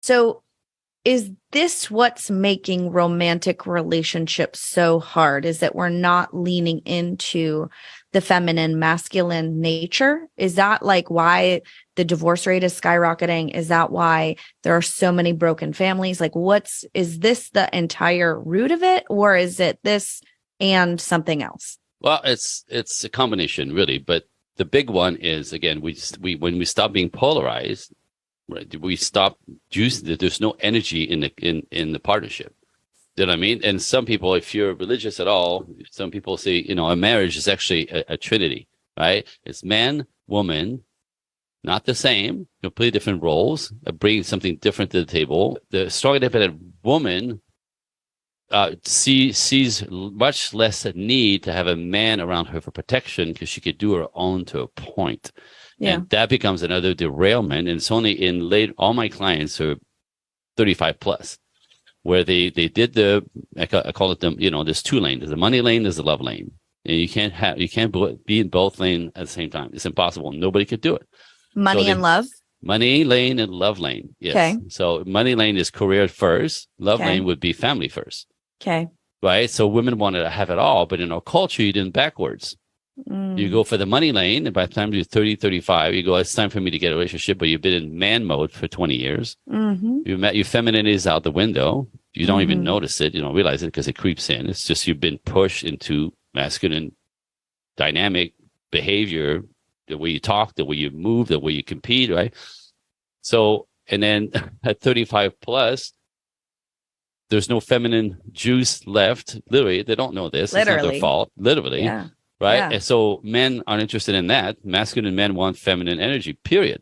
So is this what's making romantic relationships so hard? Is that we're not leaning into the feminine, masculine nature? Is that like why the divorce rate is skyrocketing? Is that why there are so many broken families? Like is this the entire root of it, or is it this and something else? Well, it's a combination, really. But the big one is, again, we when we stop being polarized, right? We stop juicing. There's no energy in the partnership. You know what I mean? And some people, if you're religious at all, some people say, a marriage is actually a trinity, right? It's man, woman, not the same, completely different roles, bringing something different to the table. The strong, independent woman sees much less need to have a man around her for protection because she could do her own to a point. Yeah. And that becomes another derailment. And it's only all my clients are 35 plus, where they did I call it there's two lanes. There's the money lane, there's the love lane. And you can't be in both lanes at the same time. It's impossible. Nobody could do it. Money and love? Money lane and love lane. Yes. Okay. So money lane is career first. Love lane would be family first. Okay. Right. So women wanted to have it all, but in our culture, you did it backwards. You go for the money lane, and by the time you're 30, 35, you go, it's time for me to get a relationship, but you've been in man mode for 20 years. Mm-hmm. Your femininity is out the window. You don't even notice it. You don't realize it because it creeps in. It's just you've been pushed into masculine dynamic behavior, the way you talk, the way you move, the way you compete, right? So, and then at 35 plus, there's no feminine juice left. Literally, they don't know this. Literally. It's not their fault. Literally. Yeah. Right. Yeah. And so men aren't interested in that. Masculine men want feminine energy, period.